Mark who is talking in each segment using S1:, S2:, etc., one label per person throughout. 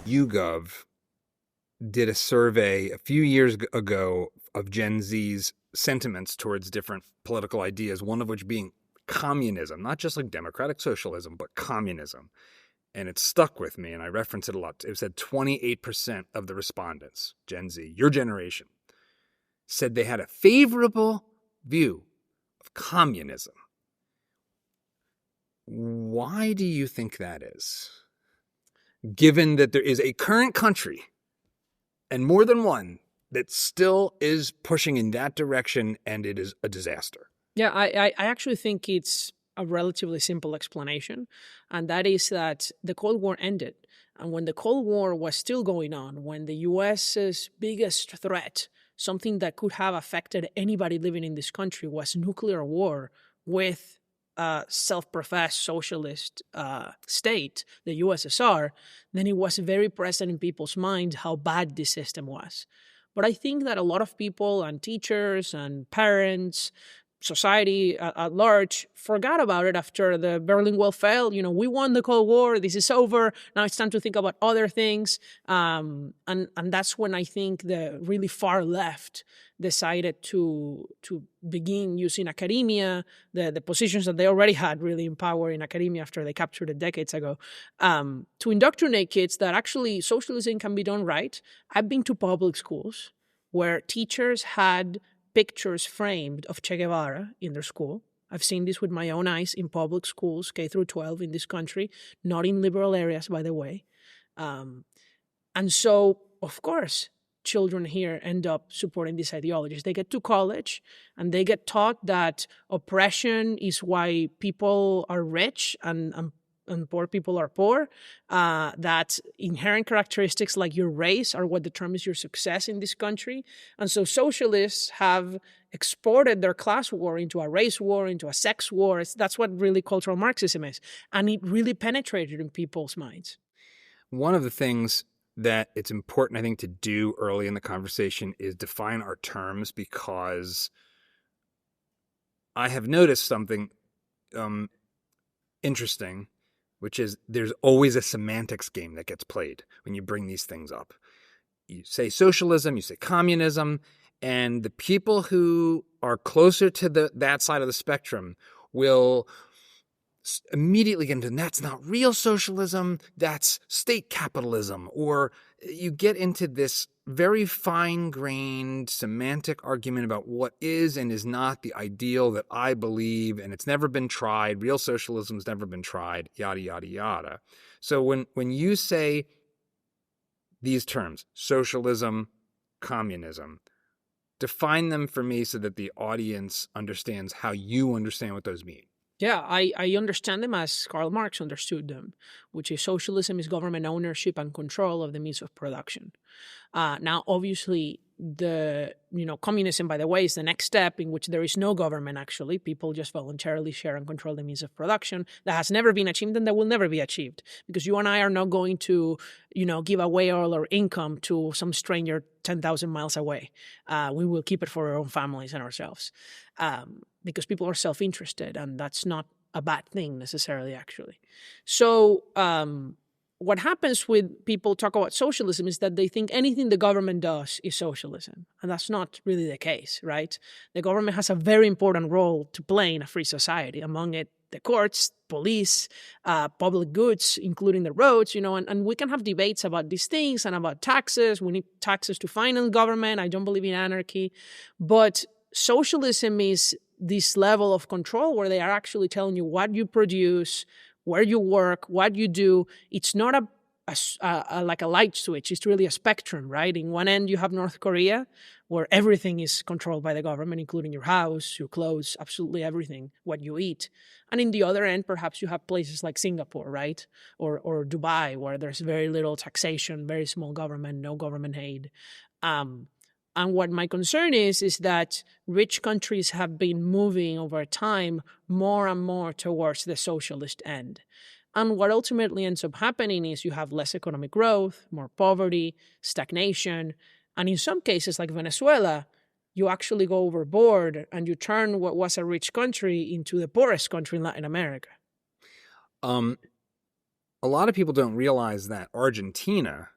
S1: YouGov did a survey a few years ago of Gen Z's sentiments towards different political ideas, one of which being communism, not just like democratic socialism, but communism. And it stuck with me, and I reference it a lot. It said 28% of the respondents, Gen Z, your generation, said they had a favorable view of communism. Why do you think that is? Given that there is a current country, and more than one, that still is pushing in that direction, and it is a disaster.
S2: Yeah, I actually think it's a relatively simple explanation, and that is that the Cold War ended. And when the Cold War was still going on, when the US's biggest threat, something that could have affected anybody living in this country, was nuclear war with a self-professed socialist state, the USSR, then it was very present in people's minds how bad this system was. But I think that a lot of people and teachers and parents, society at large, forgot about it after the Berlin Wall fell. You know, we won the Cold War. This is over. Now it's time to think about other things. And that's when I think the really far left decided to begin using academia, the positions that they already had really in power in academia after they captured it decades ago, to indoctrinate kids that actually socialism can be done right. I've been to public schools where teachers had pictures framed of Che Guevara in their school. I've seen this with my own eyes in public schools, K through 12 in this country, not in liberal areas, by the way. And so, of course, children here end up supporting these ideologies. They get to college and they get taught that oppression is why people are rich and poor people are poor, that inherent characteristics like your race are what determines your success in this country. And so socialists have exported their class war into a race war, into a sex war. That's what really cultural Marxism is. And it really penetrated in people's minds.
S1: One of the things that it's important, I think, to do early in the conversation is define our terms, because I have noticed something interesting, which is there's always a semantics game that gets played when you bring these things up. You say socialism, you say communism, and the people who are closer to that side of the spectrum will immediately get into, that's not real socialism, that's state capitalism, or you get into this very fine-grained semantic argument about what is and is not the ideal that I believe, and it's never been tried, real socialism's never been tried, yada, yada, yada. So when you say these terms, socialism, communism, define them for me so that the audience understands how you understand what those mean.
S2: Yeah, I understand them as Karl Marx understood them, which is socialism is government ownership and control of the means of production. Now, obviously, communism, by the way, is the next step in which there is no government, actually. People just voluntarily share and control the means of production. That has never been achieved and that will never be achieved, because you and I are not going to, give away all our income to some stranger 10,000 miles away. We will keep it for our own families and ourselves, because people are self-interested, and that's not a bad thing necessarily, actually. So what happens when people talk about socialism is that they think anything the government does is socialism. And that's not really the case, right? The government has a very important role to play in a free society. Among it, the courts, police, public goods, including the roads, and we can have debates about these things and about taxes. We need taxes to finance government. I don't believe in anarchy. But socialism is this level of control where they are actually telling you what you produce, where you work, what you do. It's not like a light switch. It's really a spectrum, right? In one end, you have North Korea, where everything is controlled by the government, including your house, your clothes, absolutely everything, what you eat. And in the other end, perhaps you have places like Singapore, right? Or Dubai, where there's very little taxation, very small government, no government aid. And what my concern is that rich countries have been moving over time more and more towards the socialist end. And what ultimately ends up happening is you have less economic growth, more poverty, stagnation. And in some cases, like Venezuela, you actually go overboard and you turn what was a rich country into the poorest country in Latin America.
S1: A lot of people don't realize that Argentina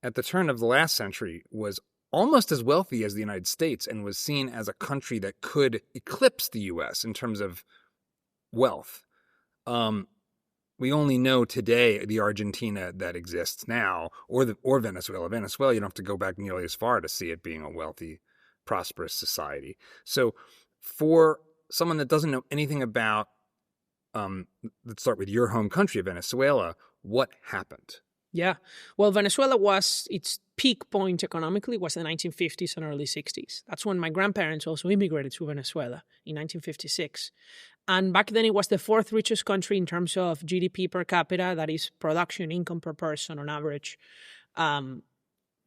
S1: at the turn of the last century was almost as wealthy as the United States and was seen as a country that could eclipse the U.S. in terms of wealth. We only know today the Argentina that exists now, or Venezuela. Venezuela, you don't have to go back nearly as far to see it being a wealthy, prosperous society. So for someone that doesn't know anything about, let's start with your home country, Venezuela, what happened?
S2: Yeah. Well, Venezuela was, its peak point economically was the 1950s and early 60s. That's when my grandparents also immigrated to Venezuela in 1956. And back then it was the fourth richest country in terms of GDP per capita, that is production income per person on average.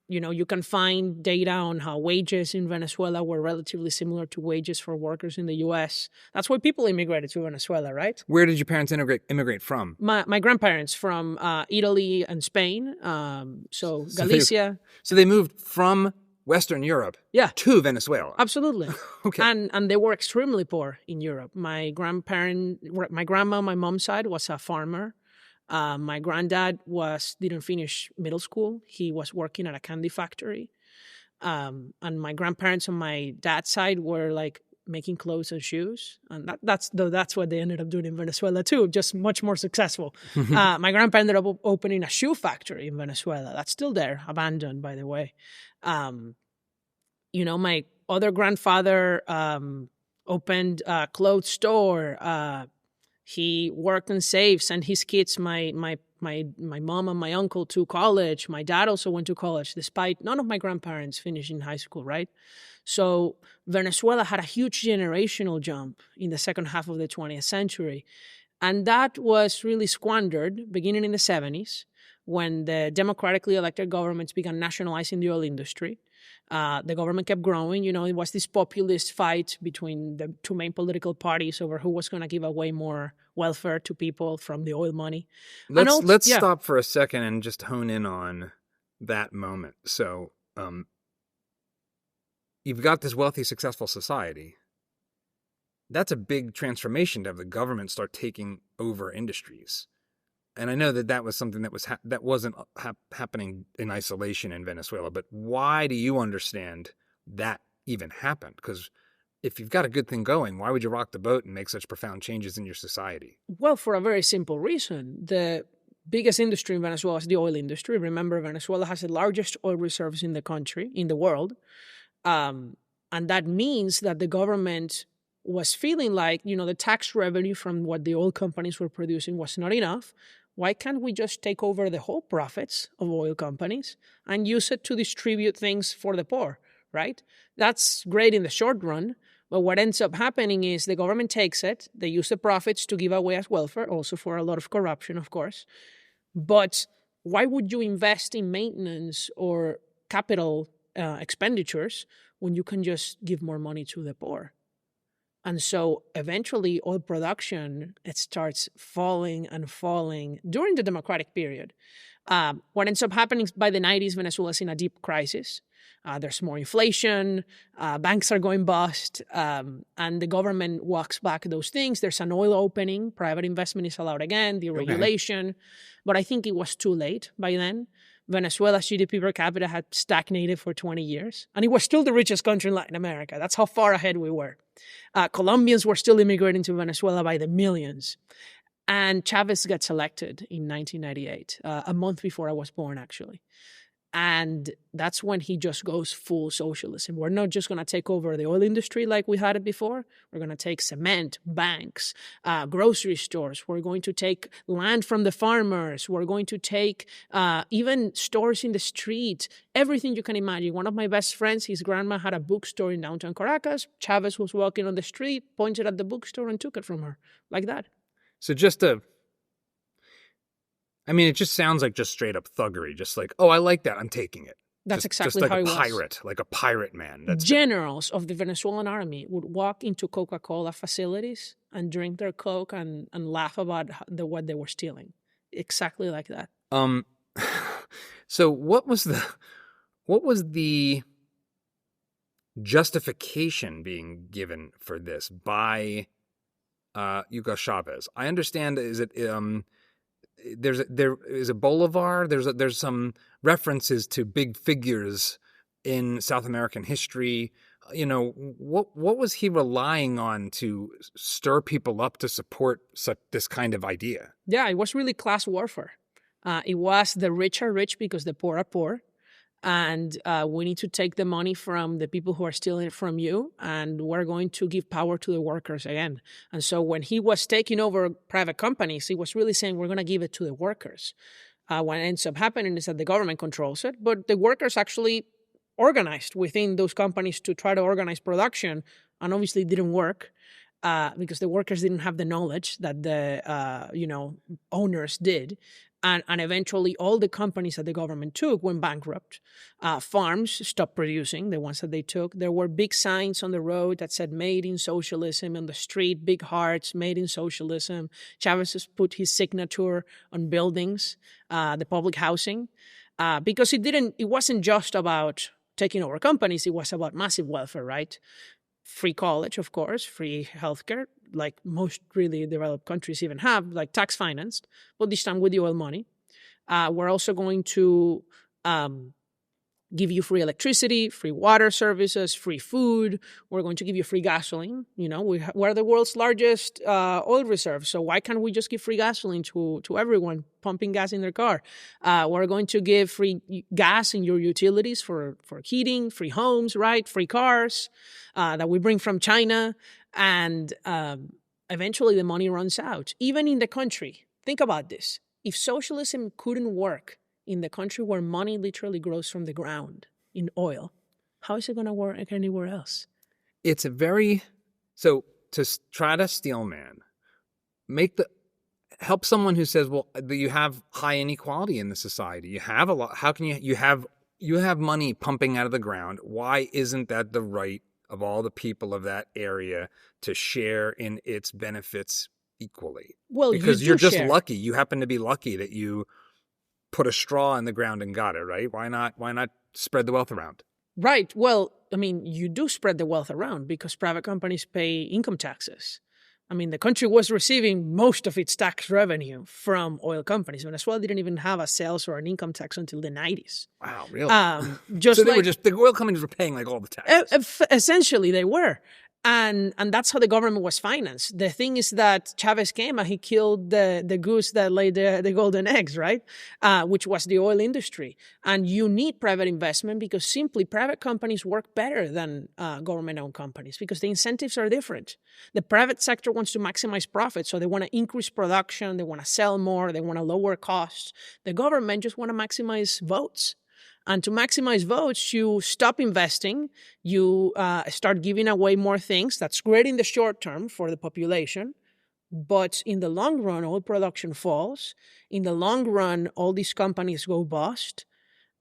S2: You can find data on how wages in Venezuela were relatively similar to wages for workers in the U.S. That's why people immigrated to Venezuela, right?
S1: Where did your parents immigrate from?
S2: My grandparents from Italy and Spain, so Galicia.
S1: So they moved from Western Europe to Venezuela.
S2: Absolutely.
S1: Okay.
S2: And they were extremely poor in Europe. My grandma on my mom's side was a farmer. My granddad didn't finish middle school. He was working at a candy factory. And my grandparents on my dad's side were like making clothes and shoes. And that's what they ended up doing in Venezuela too, just much more successful. My grandpa ended up opening a shoe factory in Venezuela. That's still there, abandoned, by the way. My other grandfather opened a clothes store. He worked and saved, sent his kids, my mom and my uncle, to college. My dad also went to college, despite none of my grandparents finishing high school, right? So Venezuela had a huge generational jump in the second half of the 20th century. And that was really squandered beginning in the 70s when the democratically elected governments began nationalizing the oil industry. The government kept growing. It was this populist fight between the two main political parties over who was going to give away more welfare to people from the oil money.
S1: Let's stop for a second and just hone in on that moment. So you've got this wealthy, successful society. That's a big transformation to have the government start taking over industries. And I know that was something that wasn't happening in isolation in Venezuela. But why do you understand that even happened? Because if you've got a good thing going, why would you rock the boat and make such profound changes in your society?
S2: Well, for a very simple reason. The biggest industry in Venezuela is the oil industry. Remember, Venezuela has the largest oil reserves in the world. And that means that the government was feeling like, the tax revenue from what the oil companies were producing was not enough. Why can't we just take over the whole profits of oil companies and use it to distribute things for the poor, right? That's great in the short run, but what ends up happening is the government takes it, they use the profits to give away as welfare, also for a lot of corruption, of course. But why would you invest in maintenance or capital expenditures when you can just give more money to the poor? And so eventually oil production, it starts falling and falling during the democratic period. What ends up happening by the 90s, Venezuela's in a deep crisis. There's more inflation, banks are going bust, and the government walks back those things. There's an oil opening, private investment is allowed again, deregulation. Okay. But I think it was too late by then. Venezuela's GDP per capita had stagnated for 20 years, and it was still the richest country in Latin America. That's how far ahead we were. Colombians were still immigrating to Venezuela by the millions. And Chávez gets elected in 1998, a month before I was born, actually. And that's when he just goes full socialism. We're not just going to take over the oil industry like we had it before. We're going to take cement, banks, grocery stores. We're going to take land from the farmers. We're going to take even stores in the street, everything you can imagine. One of my best friends, his grandma had a bookstore in downtown Caracas. Chávez was walking on the street, pointed at the bookstore and took it from her, like that.
S1: So it just sounds like just straight up thuggery. Just like, oh, I like that, I'm taking it.
S2: That's exactly
S1: like
S2: how
S1: a
S2: it was.
S1: pirate, like a pirate man.
S2: Generals of the Venezuelan army would walk into Coca-Cola facilities and drink their Coke and laugh about what they were stealing. Exactly like that.
S1: So what was the justification being given for this by Hugo Chávez? I understand, is it there is a Bolivar. There's some references to big figures in South American history. What was he relying on to stir people up to support this kind of idea?
S2: Yeah, it was really class warfare. It was the rich are rich because the poor are poor. And we need to take the money from the people who are stealing it from you, and we're going to give power to the workers again. And so when he was taking over private companies, he was really saying, we're going to give it to the workers. What ends up happening is that the government controls it, but the workers actually organized within those companies to try to organize production, and obviously it didn't work. Because the workers didn't have the knowledge that the owners did. And eventually all the companies that the government took went bankrupt. Farms stopped producing, the ones that they took. There were big signs on the road that said made in socialism, on the street, big hearts, made in socialism. Chavez has put his signature on buildings, the public housing, because it wasn't just about taking over companies, it was about massive welfare, right? Free college, of course, free healthcare, like most really developed countries even have, like tax financed, but this time with the oil money. We're also going to give you free electricity, free water services, free food. We're going to give you free gasoline. We're the world's largest oil reserve, so why can't we just give free gasoline to everyone pumping gas in their car? We're going to give free gas in your utilities for heating, free homes, right? Free cars that we bring from China. And eventually the money runs out. Even in the country, think about this. If socialism couldn't work in the country where money literally grows from the ground in oil, how is it going to work anywhere else?
S1: It's so to try to steel man, help someone who says, well, you have high inequality in the society. You have a lot. How can you have money pumping out of the ground? Why isn't that the right of all the people of that area to share in its benefits equally?
S2: Well,
S1: because you're just lucky. You happen to be lucky that you put a straw in the ground and got it, right? Why not spread the wealth around?
S2: Right. Well, I mean, you do spread the wealth around because private companies pay income taxes. I mean, the country was receiving most of its tax revenue from oil companies. Venezuela didn't even have a sales or an income tax until the 90s.
S1: Wow, really?
S2: So
S1: the oil companies were paying like all the taxes.
S2: Essentially, they were. And that's how the government was financed. The thing is that Chavez came and he killed the goose that laid the golden eggs, right? Which was the oil industry. And you need private investment because simply private companies work better than government-owned companies because the incentives are different. The private sector wants to maximize profit, so they want to increase production, they want to sell more, they want to lower costs. The government just want to maximize votes. And to maximize votes, you stop investing, you start giving away more things. That's great in the short term for the population. But in the long run, oil production falls. In the long run, all these companies go bust.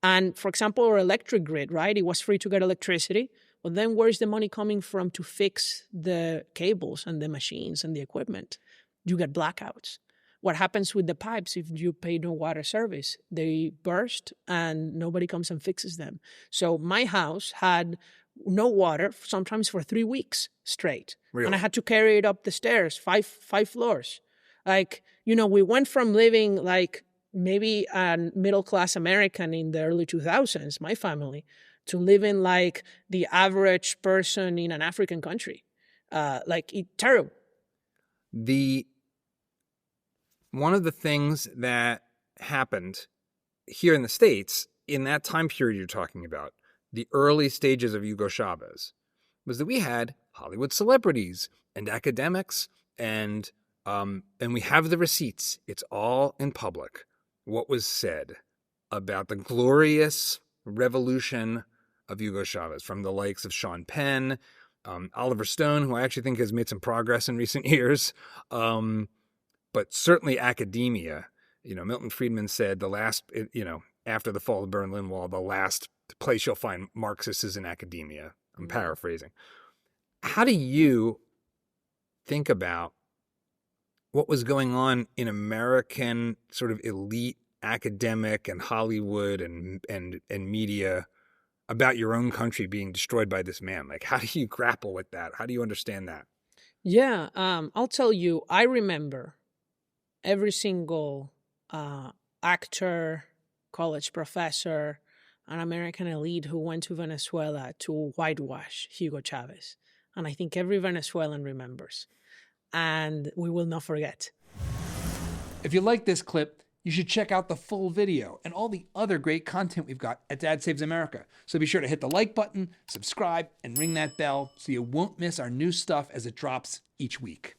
S2: And for example, our electric grid, right? It was free to get electricity. But then where's the money coming from to fix the cables and the machines and the equipment? You get blackouts. What happens with the pipes if you pay no water service? They burst and nobody comes and fixes them. So my house had no water sometimes for 3 weeks straight.
S1: Really?
S2: And I had to carry it up the stairs, five floors. We went from living like maybe a middle-class American in the early 2000s, my family, to living like the average person in an African country. Terrible.
S1: One of the things that happened here in the States in that time period you're talking about, the early stages of Hugo Chavez, was that we had Hollywood celebrities and academics, and we have the receipts. It's all in public. What was said about the glorious revolution of Hugo Chavez from the likes of Sean Penn, Oliver Stone, who I actually think has made some progress in recent years, but certainly academia. Milton Friedman said after the fall of the Berlin Wall, the last place you'll find Marxists is in academia. I'm paraphrasing. How do you think about what was going on in American sort of elite academic and Hollywood and media about your own country being destroyed by this man? Like, how do you grapple with that? How do you understand that?
S2: Yeah, I'll tell you, I remember every single actor, college professor, an American elite who went to Venezuela to whitewash Hugo Chávez. And I think every Venezuelan remembers. And we will not forget.
S3: If you like this clip, you should check out the full video and all the other great content we've got at Dad Saves America. So be sure to hit the like button, subscribe, and ring that bell so you won't miss our new stuff as it drops each week.